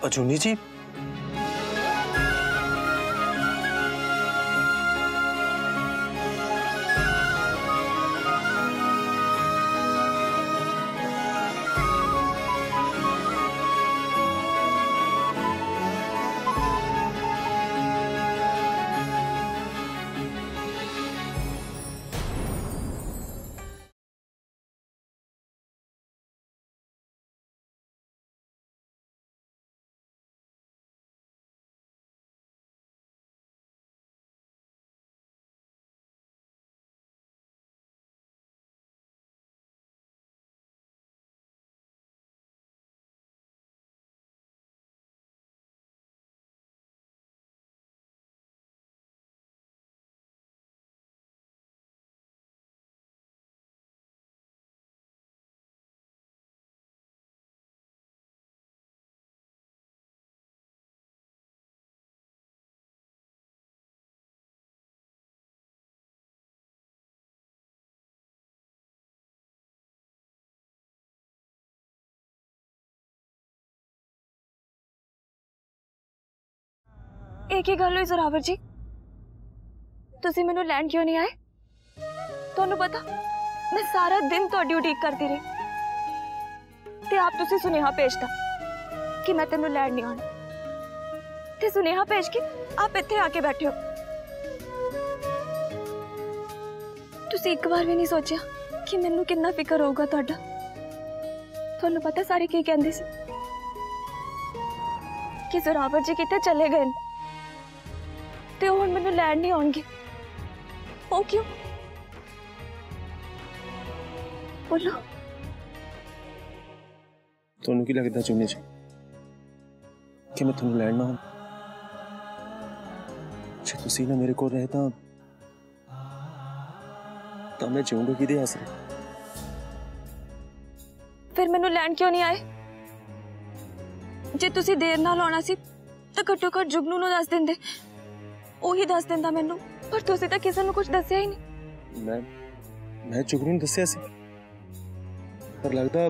अजूनी जी, एक ही गल हुई जोरावर जी, तुसी मैनू लैंड क्यों नहीं आए? तुहानू पता मैं सारा दिन तुहाडी उड़ीक करती रही ते आप तुसी सुनेहा भेजता कि मैं तेनू लैंड नहीं आना ते सुनेहा भेज के आप इत्थे आके बैठे हो। तुसी एक बार भी नहीं सोचा कि मैनू कितना फिकर होगा तुहाडा? तुहानू पता सारे की कहंदे सी कि जोरावर जी किते चले गए ते हुण मैनू लैंड नहीं आउणगे। ओ क्यों? बोलो। तुहानू की लगदा चुनी जी कि मैं तुहानू लैंड ना आऊं? जे तुसी ना मेरे को रहे तां मैं जीऊंगा किहदे आसरे? फिर मैनू लैंड क्यों नहीं आए? जे तुसी देर नाल आउणा सी तां घट्टो घट्ट जुगनू नूं दस दिंदे, ओही दस दिंदा मैनू, पर तुसी तां किसे नूं कुछ दस्सिया ही नहीं। मैं जुगनू नूं दस्सिया सी, पर लगदा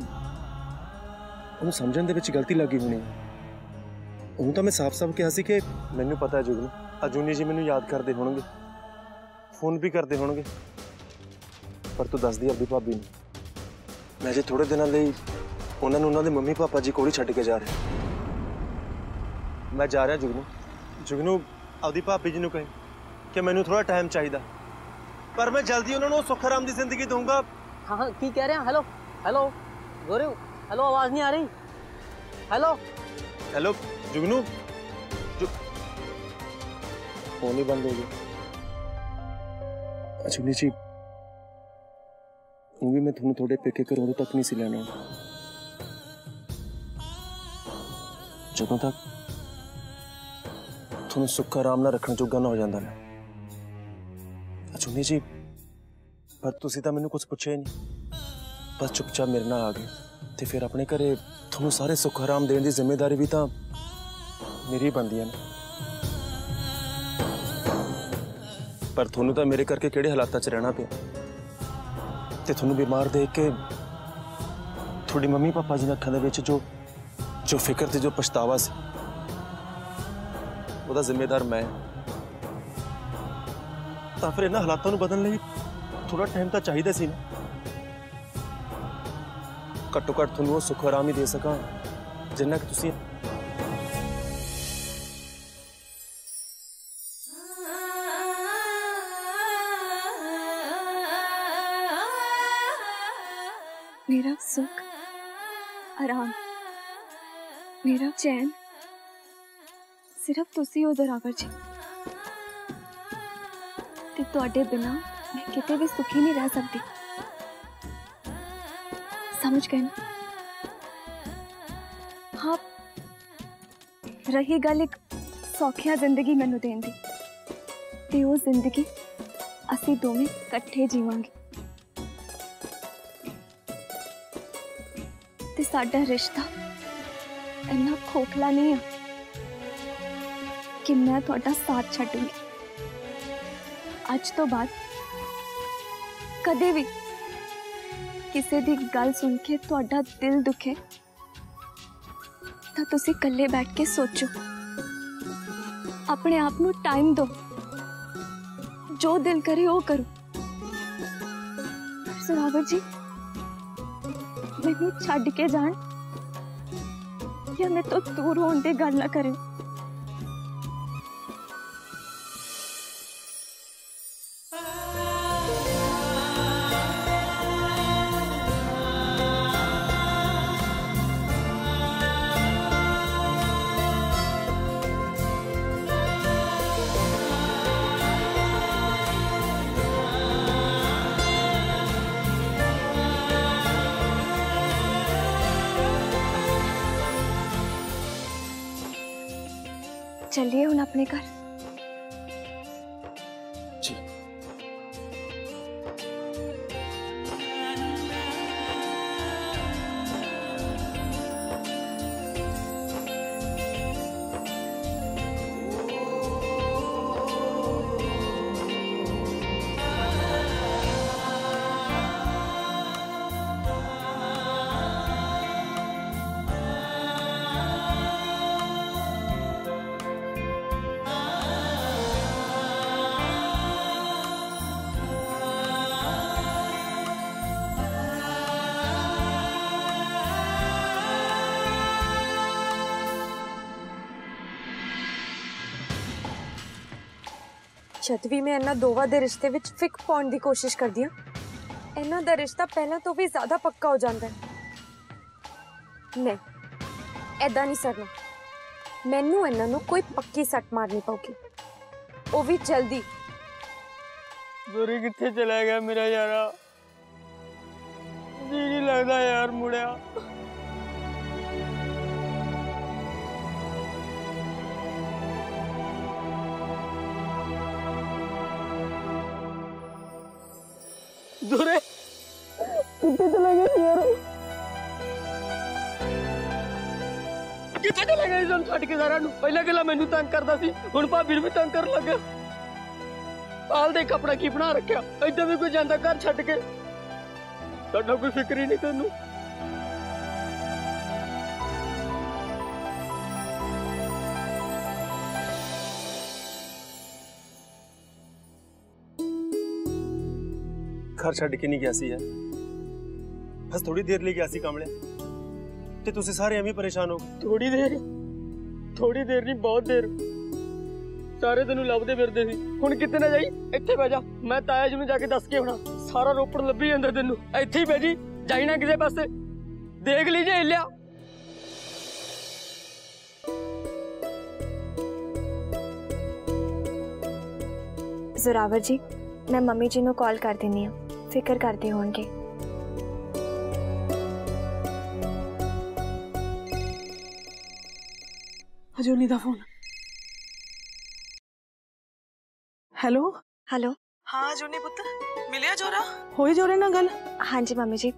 ਉਹਨੂੰ ਸਮਝਣ ਦੇ ਵਿੱਚ ਗਲਤੀ ਲੱਗੀ ਹੋਣੀ ਹੈ। ਉਹਨੂੰ ਤਾਂ ਮੈਂ ਸਾਫ਼-ਸਾਫ਼ ਕਿਹਾ ਸੀ ਕਿ ਮੈਨੂੰ ਪਤਾ ਹੈ ਜੁਗਨੂ, ਅਜੂਨੀ ਜੀ ਮੈਨੂੰ ਯਾਦ ਕਰਦੇ ਹੋਣਗੇ, ਫੋਨ ਵੀ ਕਰਦੇ ਹੋਣਗੇ, ਪਰ ਤੂੰ ਦੱਸਦੀ ਆਪਣੀ ਭਾਬੀ ਨੂੰ ਮੈਂ ਜੇ ਥੋੜੇ ਦਿਨਾਂ ਲਈ ਉਹਨਾਂ ਨੂੰ ਉਹਨਾਂ ਦੇ ਮੰਮੀ ਪਾਪਾ ਜੀ ਕੋਲ ਹੀ ਛੱਡ ਕੇ ਜਾ ਰਿਹਾ। ਮੈਂ ਜਾ ਰਿਹਾ ਜੁਗਨੂ ਆਪਦੀ ਭਾਬੀ ਜੀ ਨੂੰ ਕਹੇ ਕਿ ਮੈਨੂੰ ਥੋੜਾ ਟਾਈਮ ਚਾਹੀਦਾ, ਪਰ ਮੈਂ ਜਲਦੀ ਉਹਨਾਂ ਨੂੰ ਸੁੱਖ ਆਰਾਮ ਦੀ ਜ਼ਿੰਦਗੀ ਦਊਂਗਾ। हाँ की कह रहे हैं? हेलो हेलो गोरे, हेलो आवाज नहीं आ रही? हेलो जुगनू फोन ही बंद हो गया। अजूनी जी वो भी मैं थोड़े थोड़े पेके घरों तक नहीं सी लेना ਜਦੋਂ तक ਤੁਹਾਨੂੰ ਸੁੱਖ ਆਰਾਮ ਨਾਲ ਰੱਖਣ ਜੋਗਾ ਨਾ ਹੋ ਜਾਂਦਾ ਮੈਂ। ਅਜੂਨੀ ਜੀ ਪਰ ਤੁਸੀਂ ਤਾਂ ਮੈਨੂੰ ਕੁਝ ਪੁੱਛਿਆ ਹੀ ਨਹੀਂ, ਬਸ ਚੁੱਪਚਾਪ ਮੇਰੇ ਨਾਲ ਆ ਗਏ ਤੇ ਫਿਰ ਆਪਣੇ ਘਰੇ ਤੁਹਾਨੂੰ ਸਾਰੇ ਸੁੱਖ ਆਰਾਮ ਦੇਣ ਦੀ ਜ਼ਿੰਮੇਵਾਰੀ ਵੀ ਤਾਂ ਮੇਰੀ ਬਣਦੀ ਹੈ ਨਾ। ਪਰ ਤੁਹਾਨੂੰ ਤਾਂ ਮੇਰੇ ਕਰਕੇ ਕਿਹੜੇ ਹਾਲਾਤਾਂ 'ਚ ਰਹਿਣਾ ਪਿਆ ਤੇ ਤੁਹਾਨੂੰ ਬਿਮਾਰ ਦੇਖ ਕੇ ਤੁਹਾਡੀ ਮੰਮੀ ਪਾਪਾ ਜੀ ਦੀਆਂ ਅੱਖਾਂ ਦੇ ਵਿੱਚ जो फिक्र थी, जो पछतावा से, ਉਹਦਾ ਜ਼ਿੰਮੇਦਾਰ ਮੈਂ। ਤਾਂ ਫਿਰ ਇਹਨਾਂ ਹਾਲਾਤਾਂ ਨੂੰ ਬਦਲਣ ਲਈ ਥੋੜਾ ਟਾਈਮ ਤਾਂ ਚਾਹੀਦਾ ਸੀ ਨਾ। ਘੱਟੋ ਘੱਟ ਤੁਹਾਨੂੰ ਉਹ ਸੁੱਖ ਆਰਾਮ ਹੀ ਦੇ ਸਕਾਂ ਜਿੰਨਾ ਕਿ ਤੁਸੀਂ मेरा सुख आराम मेरा चैन सिर्फ तुसी हो जोरावर जी, ते तुहाडे बिना मैं किते भी सुखी नहीं रह सकती। समझ गए ना? हाँ, रही गल एक सौखिया जिंदगी मैनू देन दी, ते वो जिंदगी असी दोवें इकट्ठे जीवांगे ते साडा रिश्ता इन्ना खोखला नहीं है कि मैं थोड़ा साथ छड्डूंगी। आज तो बाद कदे भी किसी दी गल सुन के थोड़ा दिल दुखे तो तुसी कल्ले बैठ के सोचो, अपने आप को टाइम दो, जो दिल करे वो करो। जोरावर जी, मैनू छड्ड के जान या मैं तो दूर होने की गल ना करें। चलिए हुन अपने घर। जी। जद भी मैं इन्हां दोवां दे रिश्ते विच फिक पाउण दी कोशिश करदी हां, इन्हां दा रिश्ता पहला तो भी ज्यादा पक्का हो जाता है। नहीं, ऐदा नहीं सरना। मैनू इन्हां नूं कोई पक्की सट मारनी पऊगी, वो भी जल्दी। गोरी कित्थे चला गया मेरा यारा? जी नहीं लगदा यार मुड़िया। दूरे कितने चले गए यार? कितने चले गए जन छड़ के सारा नु? पहला गला मैनू तंग करदा सी, हुण भाभी भी तंग कर लगा। पाल देख अपना की बना रखा, इधर भी कोई जांदा घर छड़ के। साडा कोई फिक्र ही नहीं तेनू। घर छड़ के नहीं गया सी है, बस थोड़ी देर लिए गया सी कामले, ते तुसी सारे एवं परेशान हो गए। थोड़ी देर नहीं, बहुत देर। सारे तेनू लभदे फिरदे सी, हुण किते ना जाई, इत्थे बह जा। मैं ताया जी नूं जाके दस के आउणा, सारा रोपड़ लभी जांदा तेनू। इत्थे ही बह जी, जाई ना किसे पासे। देख लीजिए हिलिया। जोरावर जी, मैं मम्मी जी नूं कॉल कर देनी हां, फिक्र करते होंगे। हजूनी दा फोन। Hello hello. हाँ हजूनी पुत्त, मिलिया जोरा? होई जोरे ना गल? हाँ जी मम्मी जी,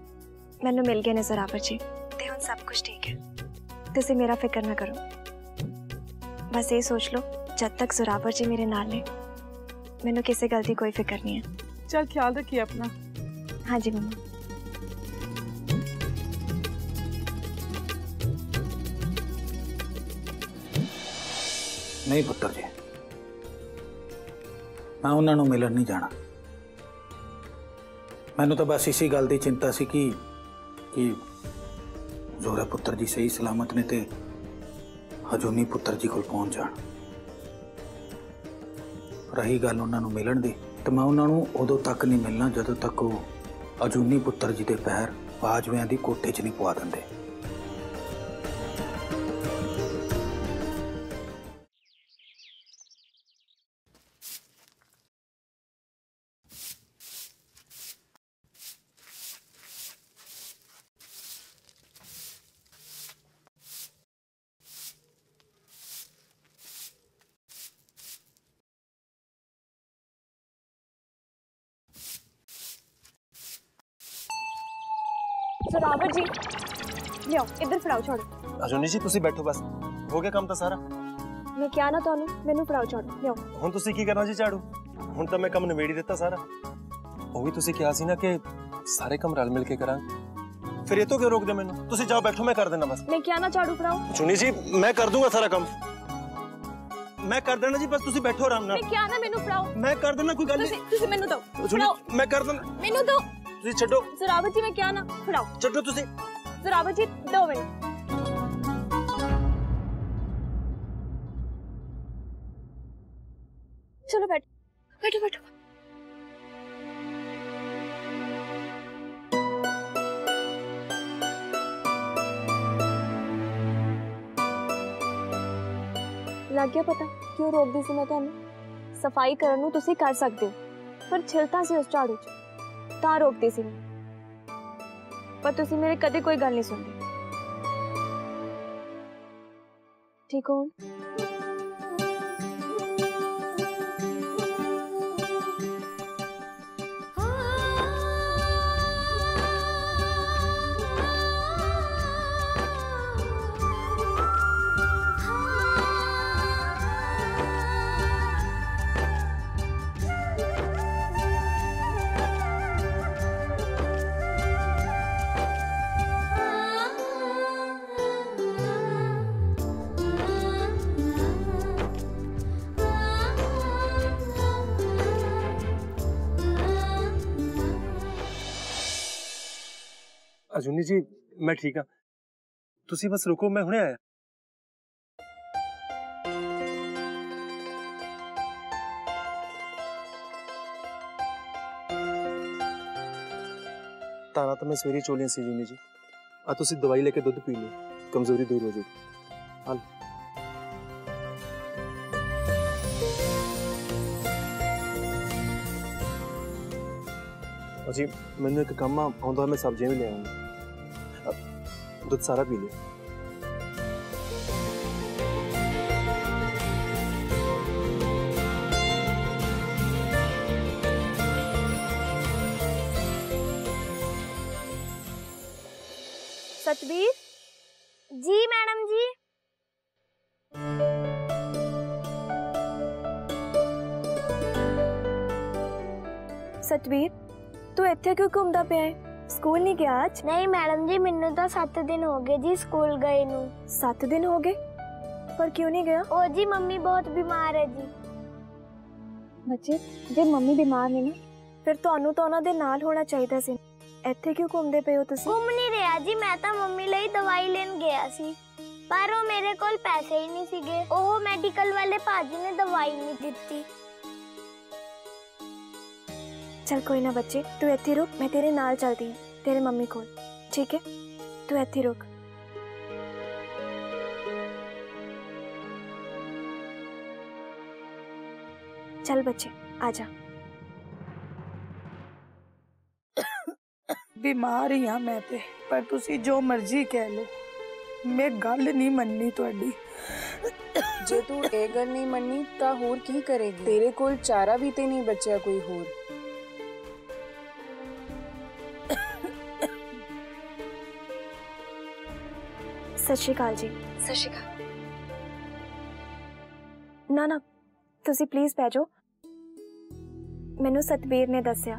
मैनू मिल गए ने जोरावर जी, ते हुण सब कुछ ठीक है। तुसी मेरा फिक्र ना करो, बस ये सोच लो जब तक जोरावर जी मेरे नाल ने, मैनू किसी गल दी कोई फिक्र नहीं है। चल ख्याल रखिए अपना। हाँ जी मम्मा। नहीं पुत्र जी, मैं उन्होंने मिलन नहीं जाना। मैनू तो बस इसी गल की चिंता सी कि जोरा पुत्र जी सही सलामत ने ते हजूनी पुत्र जी को पहुंच जान। रही गल उन्होंने मिलन दी, तो मैं उन्होंने उदों तक नहीं मिलना जदों तक वो हजूनी पुत्र जी के पैर बाजवियां की कोठे च नहीं पवा देंदे। जोरावर जी, लियो इधर फड़ाओ छोड़ो। हजूनी जी तुसी बैठो, बस हो गया काम तो सारा। मैं क्या ना तुहानू, मैनू फड़ाओ छोड़ो, लियो। हुण तुसी की करना जी झाड़ू? हुण तो मैं काम नवेड़ी दिता सारा। वो भी तुसी कहा सी ना कि सारे काम रल मिल के करांगे, फिर ये तो क्यों रोक दे मैंने? तुसी जाओ बैठो, मैं कर देना बस। मैं क्या ना झाड़ू फड़ाऊं? चुनी जी मैं कर दूंगा सारा काम, मैं कर देना जी, बस तुसी बैठो आराम नाल। मैं क्या ना मेनू फड़ाओ, मैं कर देना, कोई गल नहीं। तुसी मेनू दो, चुनी मैं कर देना, मेनू दो। तुसी छड्डो। जोरावर जी मैं क्या ना फड़ाओ, छड्डो तुसी। जोरावर जी 2 मिनट। चलो बैठो बैठो बैठो। लग गया पता क्यों रोकदी सी मैं तुहानू? सफाई करन नू तुसी कर सकदे हो, पर छिलता सी उस झाड़ू च तां रोकदी सी मैं। पर तुसी मेरे कदे कोई गल नहीं सुनदी, ठीक हो? अजुनी जी मैं ठीक हाँ, तुसी बस रुको, मैं हुणे आया। ताना तो मैं सवेरे चोलियां सी जुनी जी, आ तुसी दवाई लेके दुध पी लो, कमजोरी दूर हो जाएगी। हाल जी मैंने एक काम आउंदा, मैं सब्जियां भी ले आऊंगा, दुध सारा पी लिया। सतबीर जी। मैडम जी सतबीर तू इत्थे क्यों घूमदा पिया है? स्कूल नहीं गया आज? नहीं मैडम जी, मैनू तो 7 दिन हो गए जी स्कूल गए नू। 7 दिन हो गए? पर क्यों नहीं गया? ओ जी मम्मी बहुत बीमार है जी। बच्चे जे मम्मी बीमार नहीं ना, फिर ਤੁਹਾਨੂੰ ਤਾਂ ਉਹਨਾਂ ਦੇ ਨਾਲ ਹੋਣਾ ਚਾਹੀਦਾ ਸੀ। ਇੱਥੇ ਕਿਉਂ ਘੁੰਮਦੇ ਪਏ ਹੋ ਤੁਸੀਂ? घूम नहीं रहा जी, मैं तो मम्मी ਲਈ दवाई लेन गया सी, पर वो मेरे कोल पैसे ही नहीं सीगे। ओह मेडिकल वाले भाजी ने दवाई नहीं दित्ती। चल कोई ना बच्चे, तू इत्थे रुक, मैं तेरे नाल चलती हूँ तेरे मम्मी कोल, ठीक है? तू इत्थे रुक। चल बच्चे आजा। बीमार ही हाँ मैं ते, पर तुसी जो मर्जी कह लो, मैं गल नहीं मननी तुहाडी। जे तू ए गल नहीं मननी ता होर की करेगी? तेरे कोल चारा भी ते नहीं बचा कोई होर। सत श्री अकाल जी। सत श्री अकाल। ना ना तुसी प्लीज पै जाओ। मैनू सतबीर ने दसिया,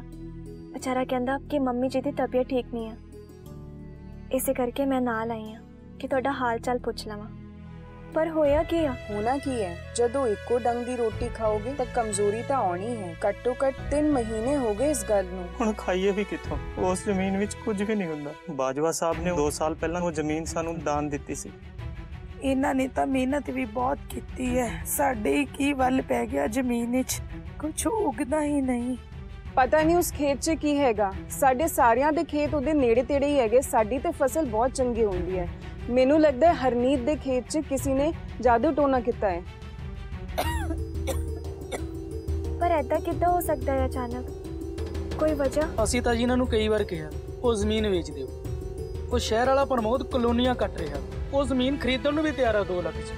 बेचारा कहंदा कि मम्मी जी की तबीयत ठीक नहीं है, इसे करके मैं नाल आई हाँ कि तुहाडा हाल चाल पुछ लवां। पर होया की आ? होना की है, जदों एको डंग दी रोटी खाओगे तो कमजोरी तो आनी है। घट्टो घट 3 महीने हो गए इस गल नूं। हुण खाइए भी किथों? उस जमीन विच कुछ भी नहीं हुंदा। बाजवा साहब ने 2 साल पहला वो जमीन सानू दान दित्ती सी। इन्हां ने तो मेहनत भी बहुत की है, साडे ही की वल पै गया जमीन विच, कुछ उगदा ही नहीं। पता नहीं उस खेत च की हैगा, साडे सारियां दे खेत उहदे नेड़े तेड़े ही हैगे। साडी ते फसल बहुत चंगी हुंदी है। मैनू लगदा है हरनीत दे खेत च किसी ने जादू टोना किता है। पर ऐदा किद्दां हो सकदा है अचानक? कोई वजह? ਅਸੀਂ ਤਾਂ ਜੀ ਇਹਨਾਂ ਨੂੰ ਕਈ ਵਾਰ ਕਿਹਾ ਉਹ ਜ਼ਮੀਨ ਵੇਚ ਦਿਓ। ਉਹ ਸ਼ਹਿਰ ਵਾਲਾ ਪ੍ਰਮੋਦ ਕਲੋਨੀਆਂ ਕੱਟ ਰਿਹਾ, ਉਹ ਜ਼ਮੀਨ ਖਰੀਦਣ ਨੂੰ ਵੀ ਤਿਆਰ ਆ 2 ਲੱਖ ਚ।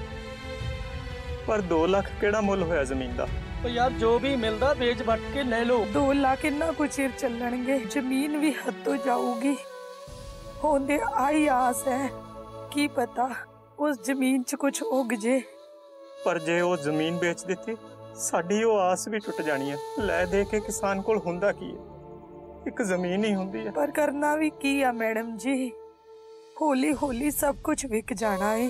पर 2 लाख केड़ा मुल होया जमीन दा? ਉਹ ਯਾਰ ਜੋ ਵੀ ਮਿਲਦਾ ਵੇਚ ਵੱਟ ਕੇ ਲੈ ਲਓ। 2 लाख इन्ना कुछ चिर चलणगे, जमीन भी हथों जाऊगी। होंदे आई आस है, की पता उस जमीन च कुछ उग जे। पर जे वो जमीन बेच देती साडी वो आस भी टुट जानी है। लै दे के किसान कोल हुंदा की है? ਇੱਕ ਜ਼ਮੀਨ ਹੀ ਹੁੰਦੀ ਹੈ। पर करना भी की है मैडम जी, हौली हौली सब कुछ विक जाना है।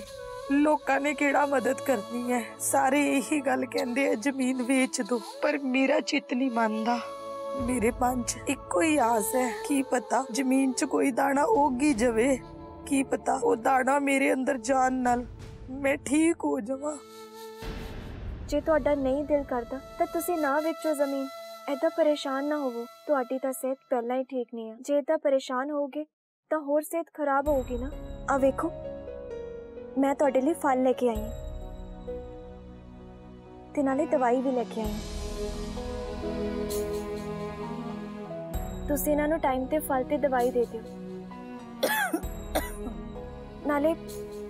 लोकां ने केड़ा मदद करनी है, सारे यही गल कहंदे हैं जमीन बेच दो, पर मेरा चित नहीं मानदा। मेरे मन च इक्को ही आस है, की पता जमीन च कोई दाना उग ही जावे, की पता वो दाना मेरे अंदर जान नाल मैं ठीक हो जावां। जे तुहाडा नहीं दिल करदा तां तुसीं ना वेचो ज़मीन। ऐदा परेशान ना होवो, तुहाडी तां सेहत पहला ही ठीक नहीं है। जे ऐदा परेशान होगे तां होर सेहत खराब होगी ना। आ वेखो मैं तुहाडे लई फल लेके आई हां ते नाले दवाई भी लेके आई हां। तुसीं इन्हां नूं टाइम ते फल ते दवाई दे दिओ। नाले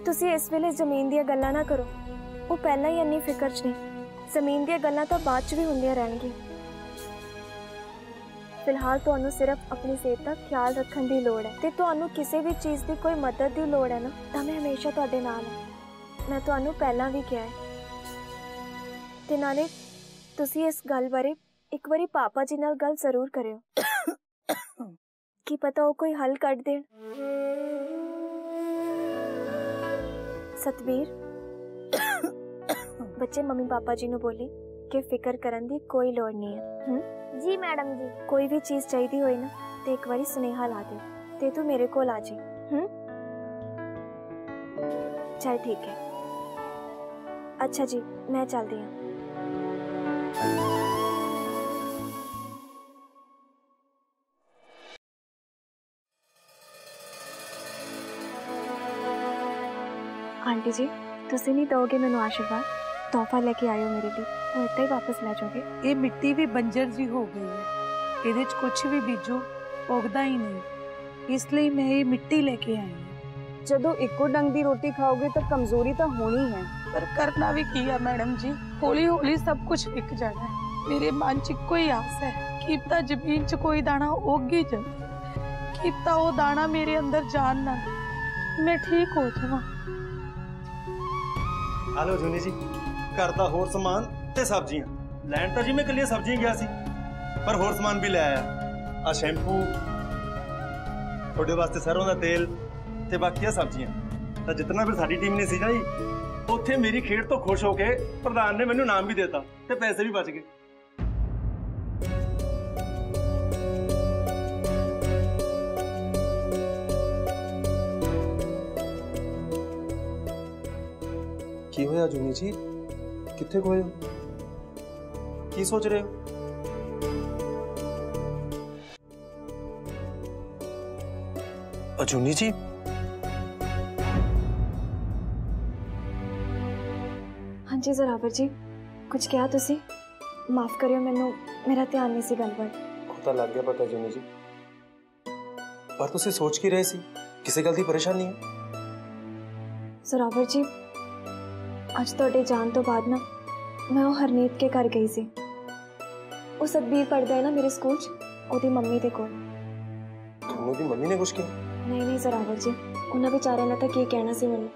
तुसीं इस वेले जमीन दी गल्लां ना करो, वो पहला ही इन्नी फिकर च नहीं। जमीन दी गल्लां तां बाद च भी हुंदियां रहणगीਆਂ। फिलहाल तुहानू सिर्फ अपनी सेहत का ख्याल रखने की लोड़ है, ते तुहानू किसी भी चीज़ की कोई मदद की लोड़ है ना, तो मैं हमेशा तुहाडे नाल हां। मैं तुहानू पहला भी कहा है। ते नाले तुसी इस गल बारे एक बारी पापा जी नाल गल जरूर करियो। की पता वो कोई हल कढ देण। सतबीर बच्चे मम्मी पापा जी नू बोली कि फिक्र करन दी कोई लोड़ नहीं है। जी मैडम जी। कोई भी चीज चाहिए होए ना तो एक बारी सुनेहा ला दे ते तू मेरे को आ जी। चल ठीक है। अच्छा जी मैं चलती हूँ। आंटी जी तुसी नहीं दोगे मैनू आशीर्वाद? तोहफा लेके आयो मेरे लिए, वो इतना ही वापस ले जाओगे? ये मिट्टी भी बंजर जी हो गई है, ਇਹਦੇ ਚ कुछ भी बीजो उगदा ही नहीं, इसलिए मैं ये मिट्टी लेके आई हूँ। जदों इक्को डंग दी रोटी खाओगे तो कमजोरी तो होनी है, पर करना भी की है मैडम जी, हौली हौली सब कुछ विक जाना है। मेरे मन च इक्को ही आस है कि पता जमीन च कोई दाना उग ही जाए, कि पता वो दाना मेरे अंदर जान ना मैं ठीक हो जावां। हेलो जूनी जी, घर का होर समान ते सब्जियां लैन तो जी मैं कलिया सब्जियां गया सी, पर होर समान भी ले आया। आ शैंपू थोड़े वास्ते, सरों का तेल ते बाकी आ सब्जियां। तो जितना फिर साडी टीम ने सी ना जी, उत्थे मेरी खेड तो खुश होके प्रधान ने मैनू नाम भी देता ते पैसे भी बच गए। की होया जूनी जी, किथे खोए हो? की सोच रहे हो? जूनी जी हाँ जी जोरावर जी, कुछ क्या तुसी? माफ करियो मैनू, मेरा ध्यान नहीं सी गल पर। पता लग गया पता जूनी जी, पर तुसी सोच की रहे सी? किसी गल दी परेशानी है? जोरावर जी अज तुहाडे जान तो बाद ना मैं वो हरनीत के घर गई सी। वो सतबीर पढ़दा है ना मेरे स्कूल च, ओदी मम्मी दे कोल। तुहानू दी मम्मी ने कुछ किया? नहीं नहीं जोरावर जी, उन्हां बेचारे ने तो की कहना सी मैनू,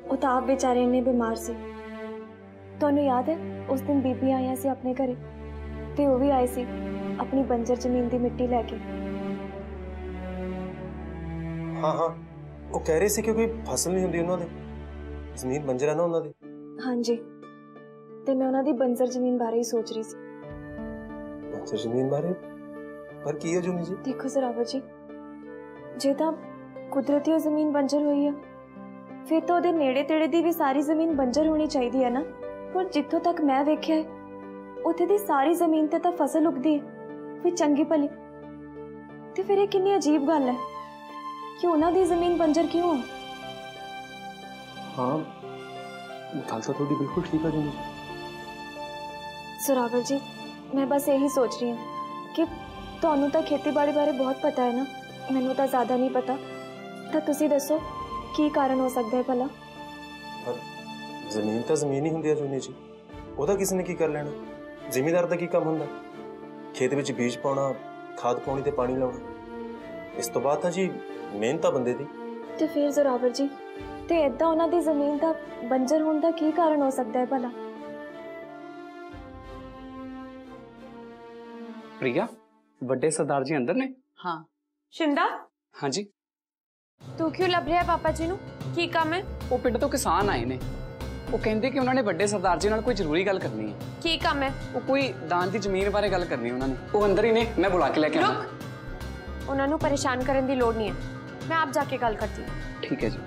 वो तो आप बेचारे इन्ने बीमार सी। तुहानू याद है उस दिन बीबी आईयां सी अपने घरे, ते वो भी आए सी अपनी बंजर जमीन दी मिट्टी लैके। हाँ हाँ, वो कह रहे सी कि कोई फसल नहीं हुंदी उन्हां दे, जमीन बंजर है ना उन्हां दी। हाँ जी, ते मैं उन्हां दी बंजर जमीन बारे ही सोच रही सी। बंजर जमीन बारे? पर की है जूनी जी? देखो जोरावर जी, जे तां कुदरती वो जमीन बंजर हुई है, फिर तो ਉਹਦੇ ਨੇੜੇ ਤੇੜੇ ਦੀ ਵੀ ਸਾਰੀ ਜ਼ਮੀਨ ਬੰਜਰ ਹੋਣੀ ਚਾਹੀਦੀ ਹੈ ਨਾ। ਪਰ ਜਿੱਥੋਂ ਤੱਕ ਮੈਂ ਵੇਖਿਆ ਹੈ ਉੱਥੇ ਦੀ ਸਾਰੀ ਜ਼ਮੀਨ ਤੇ ਤਾਂ ਫਸਲ ਉਗਦੀ ਹੈ, ਫਿਰ ਚੰਗੀ ਭਲੀ। ਤੇ ਫਿਰ ਇਹ ਕਿੰਨੀ ਅਜੀਬ ਗੱਲ ਹੈ ਕਿ ਉਹਨਾਂ ਦੀ ਜ਼ਮੀਨ ਬੰਜਰ ਕਿਉਂ ਹੈ? हाँ गल तो थोड़ी बिल्कुल ठीक है जूनी जी। जोरावर जी मैं बस यही सोच रही हूँ कि ਤੁਹਾਨੂੰ ਤਾਂ ਖੇਤੀਬਾੜੀ ਬਾਰੇ ਬਹੁਤ ਪਤਾ ਹੈ ਨਾ, ਮੈਨੂੰ ਤਾਂ ਜ਼ਿਆਦਾ ਨਹੀਂ ਪਤਾ। ਤਾਂ ਤੁਸੀਂ ਦੱਸੋ ਕੀ ਕਾਰਨ ਹੋ ਸਕਦਾ ਹੈ ਭਲਾ? ਪਰ ਜ਼ਮੀਨ ਤਾਂ ਜ਼ਮੀਨ ਹੀ ਹੁੰਦੀ ਹੈ ਜੂਨੀ ਜੀ, ਉਹਦਾ ਕਿਸੇ ਨੇ ਕੀ ਕਰ ਲੈਣਾ? ਜ਼ਿਮੀਂਦਾਰ ਦਾ ਕੀ ਕੰਮ ਹੁੰਦਾ? ਖੇਤ ਵਿੱਚ ਬੀਜ ਪਾਉਣਾ, ਖਾਦ ਪਾਉਣੀ ਤੇ ਪਾਣੀ ਲਾਉਣਾ। ਇਸ ਤੋਂ ਬਾਅਦ ਤਾਂ ਜੀ ਮਿਹਨਤ ਤਾਂ ਬੰਦੇ ਦੀ। ਤੇ ਫਿਰ ਜ਼ੋਰਾਵਰ ਜੀ ਤੇ ਏਦਾਂ ਉਹਨਾਂ ਦੀ ਜ਼ਮੀਨ ਦਾ ਬੰਜਰ ਹੋਣ ਦਾ ਕੀ ਕਾਰਨ ਹੋ ਸਕਦਾ ਹੈ ਭਲਾ? प्रिया ਵੱਡੇ ਸਰਦਾਰ ਜੀ ਅੰਦਰ ਨੇ? हाँ शिंदा हाँ जी। तू क्यों लभ रहा है पापा जी नू? की काम है? वो पिंड तो किसान आए ने, वो कहते कि उन्होंने ਵੱਡੇ ਸਰਦਾਰ जी नाल कोई जरूरी गल करनी है। की काम है? वो कोई दान दी जमीन बारे गल करनी उन्होंने। वो अंदर ही ने, मैं बुला के लेके आना। रुक, उन्होंने परेशान करने की लोड़ नहीं है, मैं आप जाके गल करती हूँ। ठीक है जी।